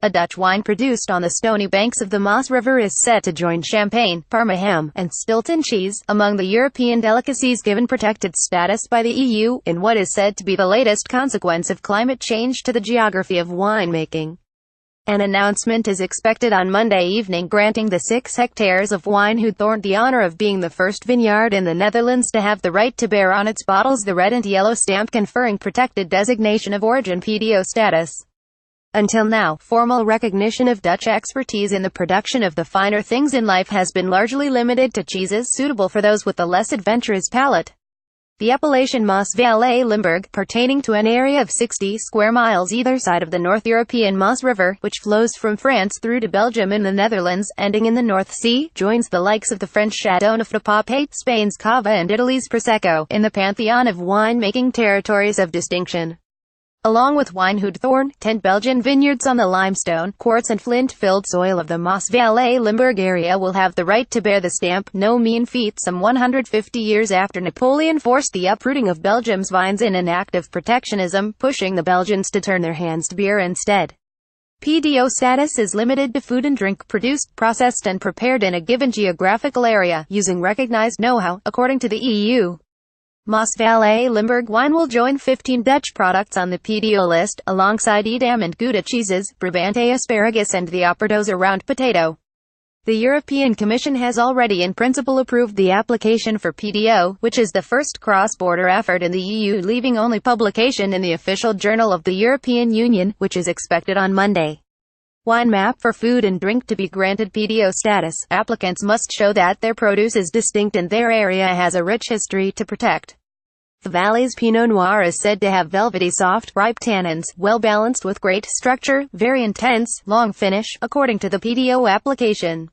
A Dutch wine produced on the stony banks of the Maas River is set to join champagne, Parma ham, and Stilton cheese among the European delicacies given protected status by the EU, in what is said to be the latest consequence of climate change to the geography of winemaking. An announcement is expected on Monday evening granting the 6 hectares of Wijnhout Thorn the honor of being the first vineyard in the Netherlands to have the right to bear on its bottles the red and yellow stamp conferring protected designation of origin (PDO) status. Until now, formal recognition of Dutch expertise in the production of the finer things in life has been largely limited to cheeses suitable for those with a less adventurous palate. The appellation Maas Valley Limburg, pertaining to an area of 60 square miles either side of the North European Maas River, which flows from France through to Belgium in the Netherlands, ending in the North Sea, joins the likes of the French Chardonnay de Pape, Spain's Cava and Italy's Prosecco, in the pantheon of winemaking territories of distinction. Along with Wijnhout Thorn, 10 Belgian vineyards on the limestone, quartz and flint-filled soil of the Maas Valley Limburg area will have the right to bear the stamp, no mean feat some 150 years after Napoleon forced the uprooting of Belgium's vines in an act of protectionism, pushing the Belgians to turn their hands to beer instead. PDO status is limited to food and drink produced, processed and prepared in a given geographical area, using recognized know-how, according to the EU. Maas Valley Limburg wine will join 15 Dutch products on the PDO list, alongside Edam and Gouda cheeses, Brabante asparagus and the Opperdozer round potato. The European Commission has already in principle approved the application for PDO, which is the first cross-border effort in the EU, leaving only publication in the official journal of the European Union, which is expected on Monday. Wine map for food and drink. To be granted PDO status, applicants must show that their produce is distinct and their area has a rich history to protect. The valley's Pinot Noir is said to have velvety soft, ripe tannins, well balanced with great structure, very intense, long finish, according to the PDO application.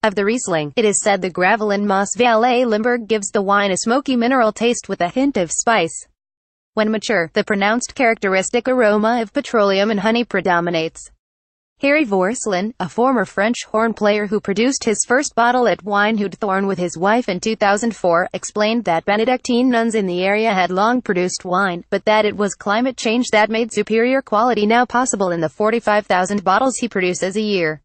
Of the Riesling, it is said the Gravelin Maas Valley Limburg gives the wine a smoky mineral taste with a hint of spice. When mature, the pronounced characteristic aroma of petroleum and honey predominates. Harry Vorsselin, a former French horn player who produced his first bottle at Wijnhout Thorn with his wife in 2004, explained that Benedictine nuns in the area had long produced wine, but that it was climate change that made superior quality now possible in the 45,000 bottles he produces a year.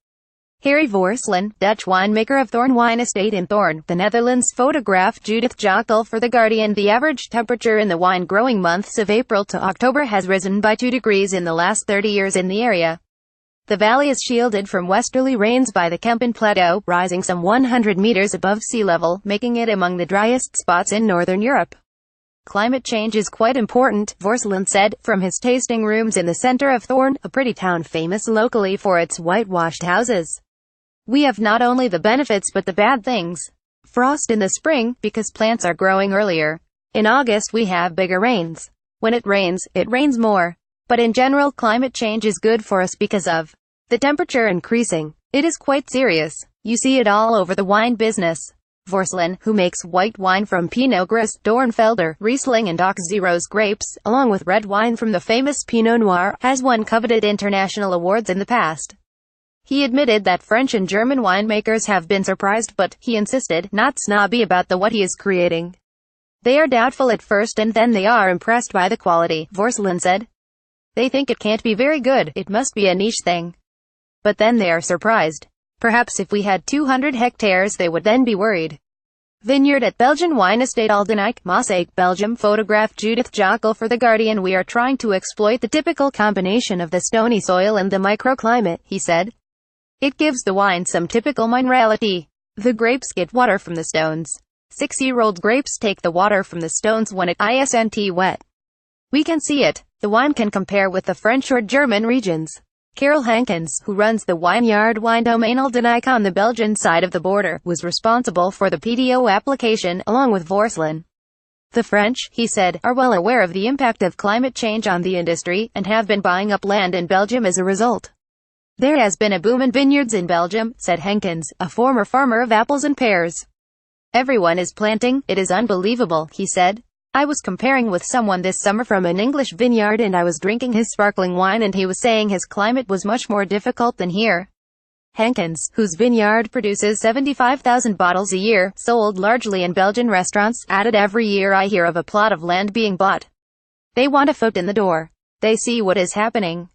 Harry Vorsselin, Dutch winemaker of Thorn Wine Estate in Thorn, the Netherlands, photographed Judith Jockel for The Guardian. The average temperature in the wine-growing months of April to October has risen by 2 degrees in the last 30 years in the area. The valley is shielded from westerly rains by the Kempen Plateau, rising some 100 meters above sea level, making it among the driest spots in northern Europe. Climate change is quite important, Vorsselin said, from his tasting rooms in the center of Thorn, a pretty town famous locally for its whitewashed houses. We have not only the benefits but the bad things. Frost in the spring, because plants are growing earlier. In August we have bigger rains. When it rains more. But in general climate change is good for us because of the temperature increasing. It is quite serious. You see it all over the wine business. Vorsselin, who makes white wine from Pinot Gris, Dornfelder, Riesling and Auxerrois grapes, along with red wine from the famous Pinot Noir, has won coveted international awards in the past. He admitted that French and German winemakers have been surprised but, he insisted, not snobby about what he is creating. They are doubtful at first and then they are impressed by the quality, Vorsselin said. They think it can't be very good, it must be a niche thing. But then they are surprised. Perhaps if we had 200 hectares they would then be worried. Vineyard at Belgian wine estate Aldenijk, Maaseik, Belgium. Photographed Judith Jockel for The Guardian. We are trying to exploit the typical combination of the stony soil and the microclimate, he said. It gives the wine some typical minerality. The grapes get water from the stones. 6-year-old grapes take the water from the stones when it isn't wet. We can see it. The wine can compare with the French or German regions. Karel Hankens, who runs the vineyard Wijndomein Aldenijk on the Belgian side of the border, was responsible for the PDO application, along with Vorsselin. The French, he said, are well aware of the impact of climate change on the industry, and have been buying up land in Belgium as a result. There has been a boom in vineyards in Belgium, said Hankens, a former farmer of apples and pears. Everyone is planting, it is unbelievable, he said. I was comparing with someone this summer from an English vineyard and I was drinking his sparkling wine and he was saying his climate was much more difficult than here. Hankens, whose vineyard produces 75,000 bottles a year, sold largely in Belgian restaurants, added, every year I hear of a plot of land being bought. They want a foot in the door. They see what is happening.